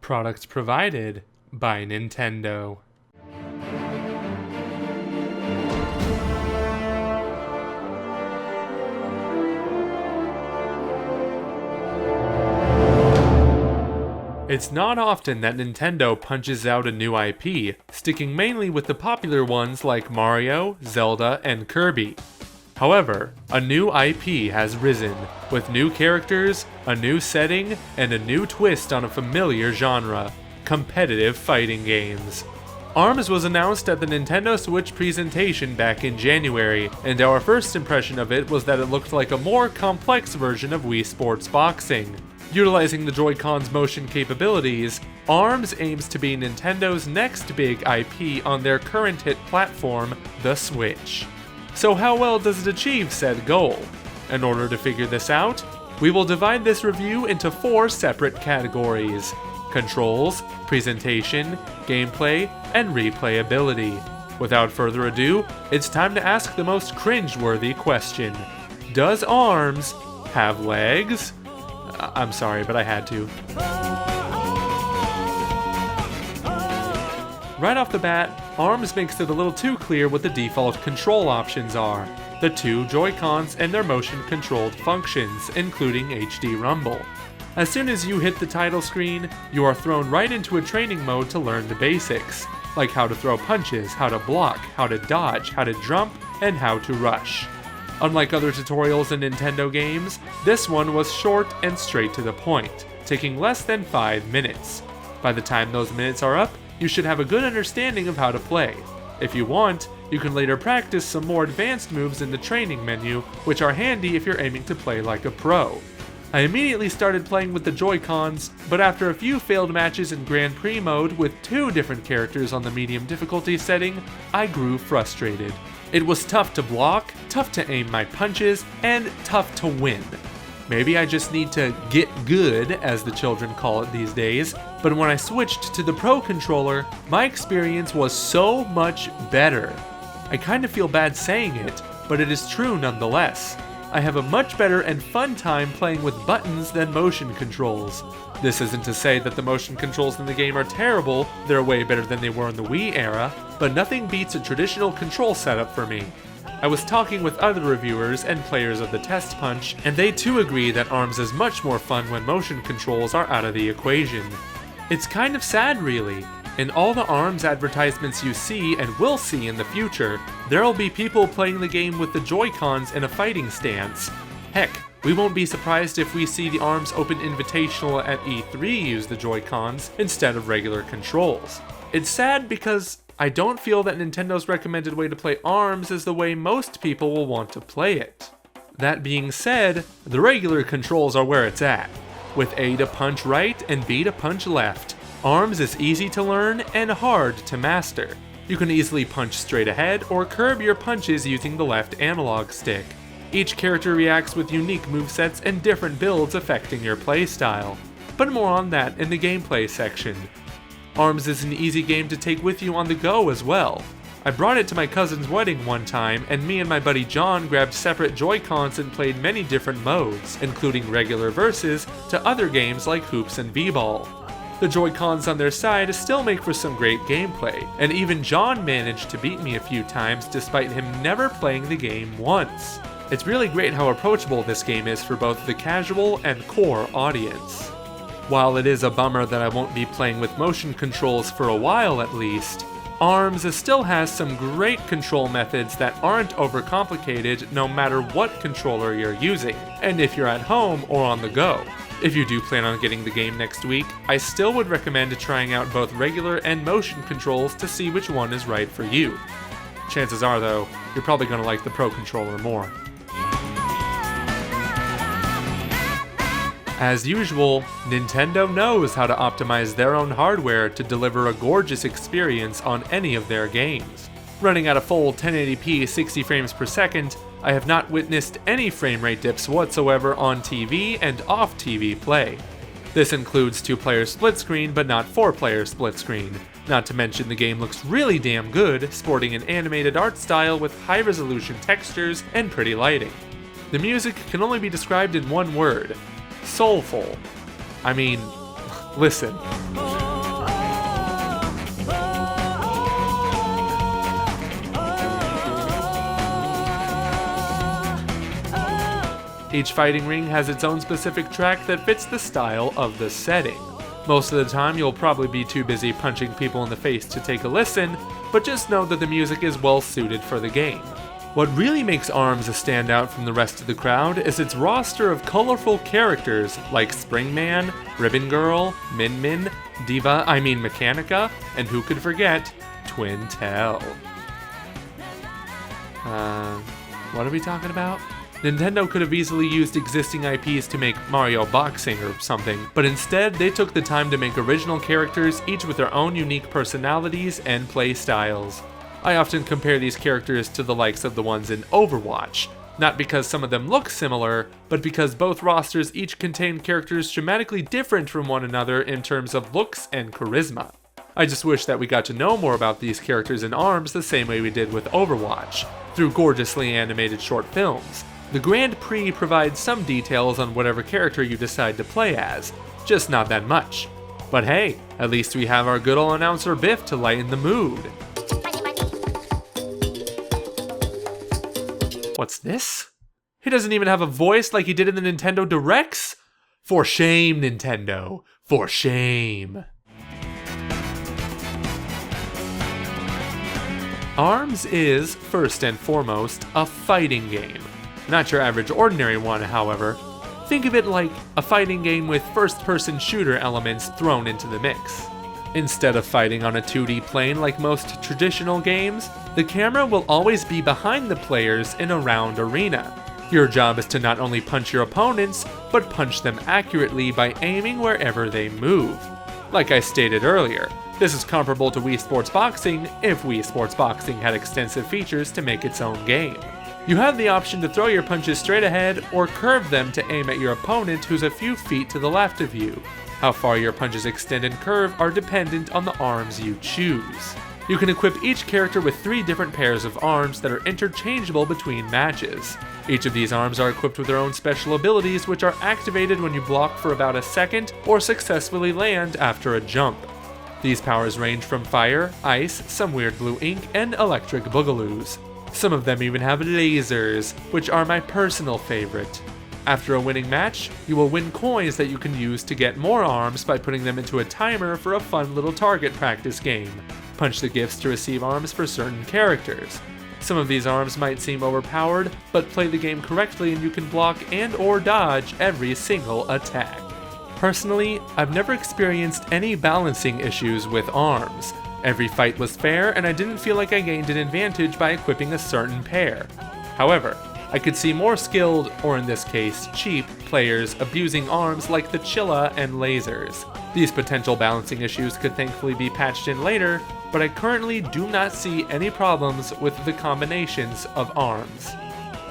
Product provided by Nintendo. It's not often that Nintendo punches out a new IP, sticking mainly with the popular ones like Mario, Zelda, and Kirby. However, a new IP has risen, with new characters, a new setting, and a new twist on a familiar genre: competitive fighting games. ARMS was announced at the Nintendo Switch presentation back in January, and our first impression of it was that it looked like a more complex version of Wii Sports Boxing. Utilizing the Joy-Con's motion capabilities, ARMS aims to be Nintendo's next big IP on their current hit platform, the Switch. So how well does it achieve said goal? In order to figure this out, we will divide this review into 4 separate categories: controls, presentation, gameplay, and replayability. Without further ado, it's time to ask the most cringe-worthy question. Does ARMS have legs? I'm sorry, but I had to. Right off the bat, ARMS makes it a little too clear what the default control options are: the 2 Joy-Cons and their motion-controlled functions, including HD Rumble. As soon as you hit the title screen, you are thrown right into a training mode to learn the basics, like how to throw punches, how to block, how to dodge, how to jump, and how to rush. Unlike other tutorials in Nintendo games, this one was short and straight to the point, taking less than 5 minutes. By the time those minutes are up, you should have a good understanding of how to play. If you want, you can later practice some more advanced moves in the training menu, which are handy if you're aiming to play like a pro. I immediately started playing with the Joy-Cons, but after a few failed matches in Grand Prix mode with 2 different characters on the medium difficulty setting, I grew frustrated. It was tough to block, tough to aim my punches, and tough to win. Maybe I just need to get good, as the children call it these days, but when I switched to the Pro Controller, my experience was so much better. I kind of feel bad saying it, but it is true nonetheless. I have a much better and fun time playing with buttons than motion controls. This isn't to say that the motion controls in the game are terrible, they're way better than they were in the Wii era, but nothing beats a traditional control setup for me. I was talking with other reviewers and players of the Test Punch, and they too agree that ARMS is much more fun when motion controls are out of the equation. It's kind of sad really. In all the ARMS advertisements you see and will see in the future, there'll be people playing the game with the Joy-Cons in a fighting stance. Heck, we won't be surprised if we see the ARMS Open Invitational at E3 use the Joy-Cons instead of regular controls. It's sad because I don't feel that Nintendo's recommended way to play ARMS is the way most people will want to play it. That being said, the regular controls are where it's at. With A to punch right and B to punch left, ARMS is easy to learn and hard to master. You can easily punch straight ahead or curb your punches using the left analog stick. Each character reacts with unique movesets and different builds affecting your playstyle, but more on that in the gameplay section. ARMS is an easy game to take with you on the go as well. I brought it to my cousin's wedding one time, and me and my buddy John grabbed separate Joy-Cons and played many different modes, including regular versus to other games like Hoops and V-Ball. The Joy-Cons on their side still make for some great gameplay, and even John managed to beat me a few times despite him never playing the game once. It's really great how approachable this game is for both the casual and core audience. While it is a bummer that I won't be playing with motion controls for a while at least, ARMS still has some great control methods that aren't overcomplicated no matter what controller you're using, and if you're at home or on the go. If you do plan on getting the game next week, I still would recommend trying out both regular and motion controls to see which one is right for you. Chances are though, you're probably going to like the Pro Controller more. As usual, Nintendo knows how to optimize their own hardware to deliver a gorgeous experience on any of their games. Running at a full 1080p 60 frames per second, I have not witnessed any frame rate dips whatsoever on TV and off TV play. This includes 2-player split screen but not 4-player split screen. Not to mention the game looks really damn good, sporting an animated art style with high resolution textures and pretty lighting. The music can only be described in one word: soulful. I mean, listen. Each fighting ring has its own specific track that fits the style of the setting. Most of the time you'll probably be too busy punching people in the face to take a listen, but just know that the music is well suited for the game. What really makes ARMS a standout from the rest of the crowd is its roster of colorful characters like Springman, Ribbon Girl, Min Min, Mechanica, and who could forget, Twintel. What are we talking about? Nintendo could have easily used existing IPs to make Mario Boxing or something, but instead they took the time to make original characters, each with their own unique personalities and play styles. I often compare these characters to the likes of the ones in Overwatch, not because some of them look similar, but because both rosters each contain characters dramatically different from one another in terms of looks and charisma. I just wish that we got to know more about these characters in ARMS the same way we did with Overwatch, through gorgeously animated short films. The Grand Prix provides some details on whatever character you decide to play as, just not that much. But hey, at least we have our good ol' announcer Biff to lighten the mood. What's this? He doesn't even have a voice like he did in the Nintendo Directs? For shame, Nintendo. For shame. ARMS is, first and foremost, a fighting game. Not your average ordinary one, however. Think of it like a fighting game with first-person shooter elements thrown into the mix. Instead of fighting on a 2D plane like most traditional games, the camera will always be behind the players in a round arena. Your job is to not only punch your opponents, but punch them accurately by aiming wherever they move. Like I stated earlier, this is comparable to Wii Sports Boxing if Wii Sports Boxing had extensive features to make its own game. You have the option to throw your punches straight ahead or curve them to aim at your opponent who's a few feet to the left of you. How far your punches extend and curve are dependent on the arms you choose. You can equip each character with 3 different pairs of arms that are interchangeable between matches. Each of these arms are equipped with their own special abilities, which are activated when you block for about a second or successfully land after a jump. These powers range from fire, ice, some weird blue ink, and electric boogaloos. Some of them even have lasers, which are my personal favorite. After a winning match, you will win coins that you can use to get more arms by putting them into a timer for a fun little target practice game. Punch the gifts to receive arms for certain characters. Some of these arms might seem overpowered, but play the game correctly and you can block and or dodge every single attack. Personally, I've never experienced any balancing issues with arms. Every fight was fair, and I didn't feel like I gained an advantage by equipping a certain pair. However, I could see more skilled, or in this case, cheap, players abusing arms like the Chilla and lasers. These potential balancing issues could thankfully be patched in later, but I currently do not see any problems with the combinations of arms.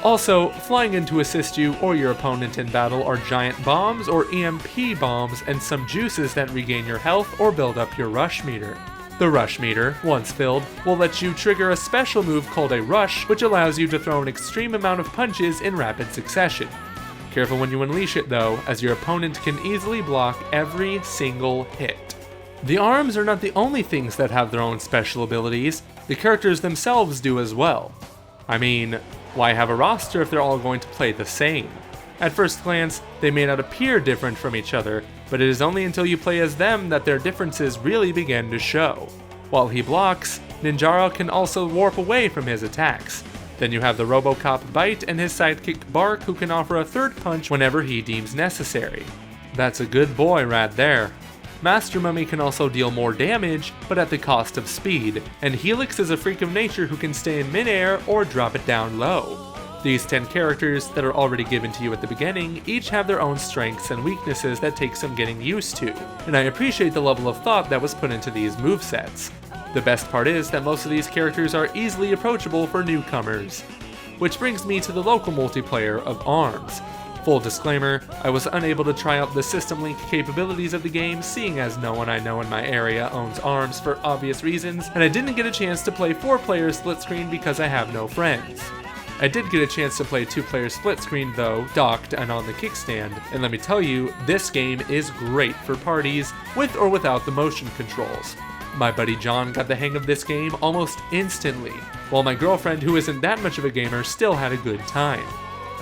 Also, flying in to assist you or your opponent in battle are giant bombs or EMP bombs and some juices that regain your health or build up your rush meter. The rush meter, once filled, will let you trigger a special move called a rush, which allows you to throw an extreme amount of punches in rapid succession. Careful when you unleash it though, as your opponent can easily block every single hit. The arms are not the only things that have their own special abilities, the characters themselves do as well. I mean, why have a roster if they're all going to play the same? At first glance, they may not appear different from each other, but it is only until you play as them that their differences really begin to show. While he blocks, Ninjara can also warp away from his attacks. Then you have the Robocop Bite and his sidekick Bark, who can offer a third punch whenever he deems necessary. That's a good boy right there. Master Mummy can also deal more damage, but at the cost of speed, and Helix is a freak of nature who can stay in midair or drop it down low. These 10 characters that are already given to you at the beginning each have their own strengths and weaknesses that take some getting used to, and I appreciate the level of thought that was put into these movesets. The best part is that most of these characters are easily approachable for newcomers. Which brings me to the local multiplayer of ARMS. Full disclaimer, I was unable to try out the system link capabilities of the game, seeing as no one I know in my area owns ARMS for obvious reasons, and I didn't get a chance to play 4-player split screen because I have no friends. I did get a chance to play 2-player split screen though, docked and on the kickstand, and let me tell you, this game is great for parties, with or without the motion controls. My buddy John got the hang of this game almost instantly, while my girlfriend, who isn't that much of a gamer, still had a good time.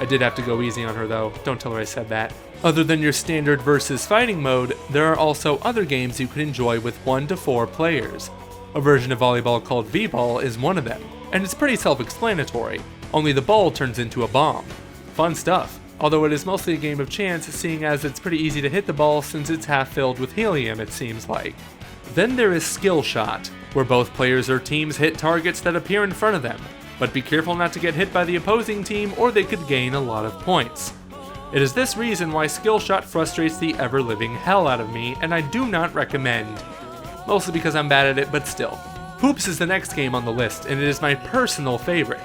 I did have to go easy on her though, don't tell her I said that. Other than your standard versus fighting mode, there are also other games you can enjoy with 1 to 4 players. A version of volleyball called V-Ball is one of them, and it's pretty self-explanatory, only the ball turns into a bomb. Fun stuff, although it is mostly a game of chance, seeing as it's pretty easy to hit the ball since it's half filled with helium, it seems like. Then there is Skill Shot, where both players or teams hit targets that appear in front of them, but be careful not to get hit by the opposing team or they could gain a lot of points. It is this reason why Skill Shot frustrates the ever-living hell out of me, and I do not recommend. Mostly because I'm bad at it, but still. Hoops is the next game on the list, and it is my personal favorite.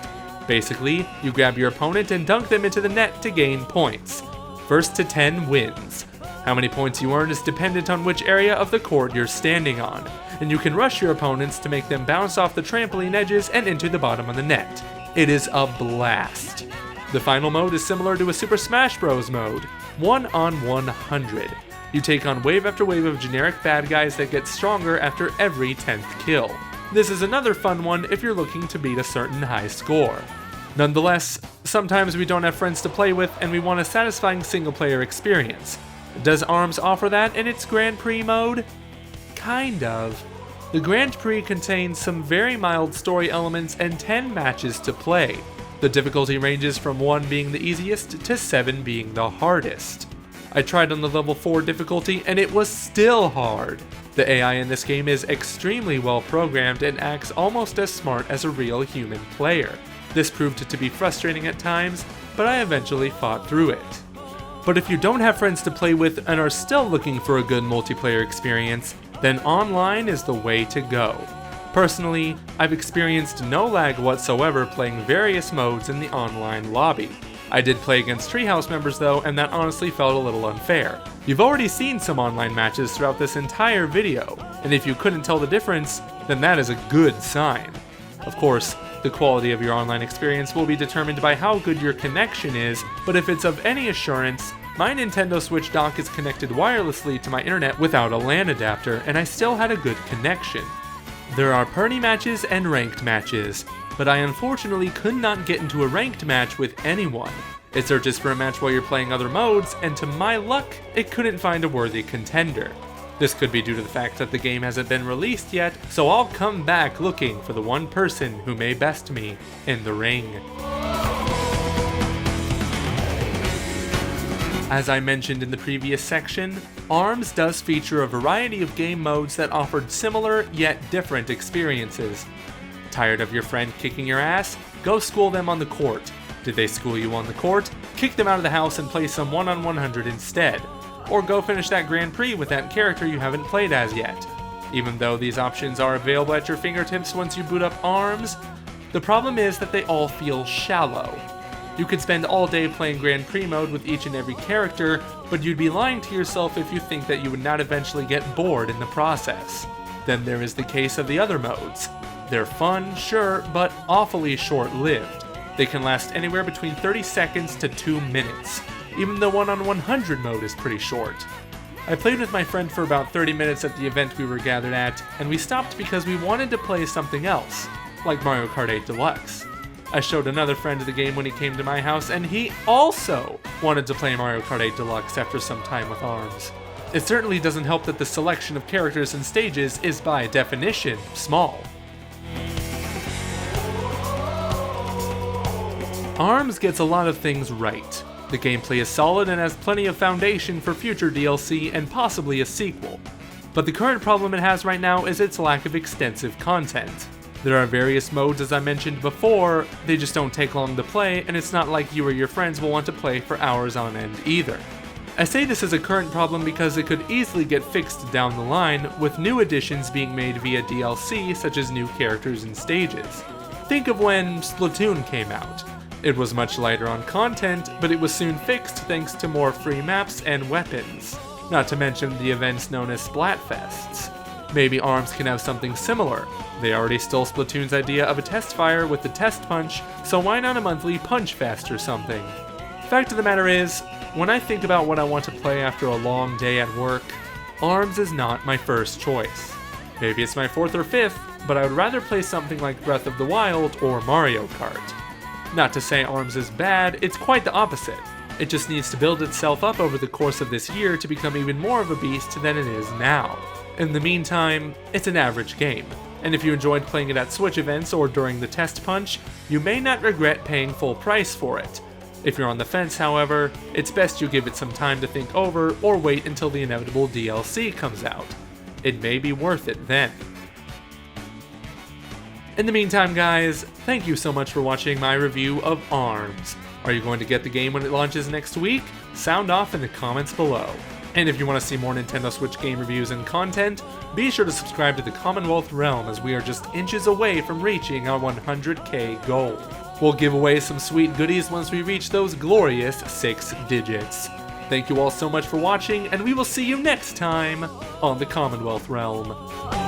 Basically, you grab your opponent and dunk them into the net to gain points. First to 10 wins. How many points you earn is dependent on which area of the court you're standing on, and you can rush your opponents to make them bounce off the trampoline edges and into the bottom of the net. It is a blast. The final mode is similar to a Super Smash Bros. Mode, 1 on 100. You take on wave after wave of generic bad guys that get stronger after every 10th kill. This is another fun one if you're looking to beat a certain high score. Nonetheless, sometimes we don't have friends to play with and we want a satisfying single-player experience. Does ARMS offer that in its Grand Prix mode? Kind of. The Grand Prix contains some very mild story elements and 10 matches to play. The difficulty ranges from 1 being the easiest to 7 being the hardest. I tried on the level 4 difficulty and it was still hard. The AI in this game is extremely well programmed and acts almost as smart as a real human player. This proved to be frustrating at times, but I eventually fought through it. But if you don't have friends to play with and are still looking for a good multiplayer experience, then online is the way to go. Personally, I've experienced no lag whatsoever playing various modes in the online lobby. I did play against Treehouse members though, and that honestly felt a little unfair. You've already seen some online matches throughout this entire video, and if you couldn't tell the difference, then that is a good sign. Of course, the quality of your online experience will be determined by how good your connection is, but if it's of any assurance, my Nintendo Switch dock is connected wirelessly to my internet without a LAN adapter, and I still had a good connection. There are party matches and ranked matches, but I unfortunately could not get into a ranked match with anyone. It searches for a match while you're playing other modes, and to my luck, it couldn't find a worthy contender. This could be due to the fact that the game hasn't been released yet, so I'll come back looking for the one person who may best me in the ring. As I mentioned in the previous section, ARMS does feature a variety of game modes that offered similar yet different experiences. Tired of your friend kicking your ass? Go school them on the court. Did they school you on the court? Kick them out of the house and play some 1 on 100 instead. Or go finish that Grand Prix with that character you haven't played as yet. Even though these options are available at your fingertips once you boot up ARMS, the problem is that they all feel shallow. You could spend all day playing Grand Prix mode with each and every character, but you'd be lying to yourself if you think that you would not eventually get bored in the process. Then there is the case of the other modes. They're fun, sure, but awfully short-lived. They can last anywhere between 30 seconds to 2 minutes. Even the 1 on 100 mode is pretty short. I played with my friend for about 30 minutes at the event we were gathered at, and we stopped because we wanted to play something else, like Mario Kart 8 Deluxe. I showed another friend the game when he came to my house, and he also wanted to play Mario Kart 8 Deluxe after some time with ARMS. It certainly doesn't help that the selection of characters and stages is by definition small. ARMS gets a lot of things right. The gameplay is solid and has plenty of foundation for future DLC and possibly a sequel. But the current problem it has right now is its lack of extensive content. There are various modes as I mentioned before, they just don't take long to play, and it's not like you or your friends will want to play for hours on end either. I say this is a current problem because it could easily get fixed down the line, with new additions being made via DLC such as new characters and stages. Think of when Splatoon came out. It was much lighter on content, but it was soon fixed thanks to more free maps and weapons. Not to mention the events known as Splatfests. Maybe ARMS can have something similar. They already stole Splatoon's idea of a test fire with the test punch, so why not a monthly punch fest or something? Fact of the matter is, when I think about what I want to play after a long day at work, ARMS is not my first choice. Maybe it's my 4th or 5th, but I would rather play something like Breath of the Wild or Mario Kart. Not to say ARMS is bad, it's quite the opposite. It just needs to build itself up over the course of this year to become even more of a beast than it is now. In the meantime, it's an average game, and if you enjoyed playing it at Switch events or during the test punch, you may not regret paying full price for it. If you're on the fence, however, it's best you give it some time to think over or wait until the inevitable DLC comes out. It may be worth it then. In the meantime, guys, thank you so much for watching my review of ARMS. Are you going to get the game when it launches next week? Sound off in the comments below. And if you want to see more Nintendo Switch game reviews and content, be sure to subscribe to the Commonwealth Realm as we are just inches away from reaching our 100k goal. We'll give away some sweet goodies once we reach those glorious 6 digits. Thank you all so much for watching, and we will see you next time on the Commonwealth Realm.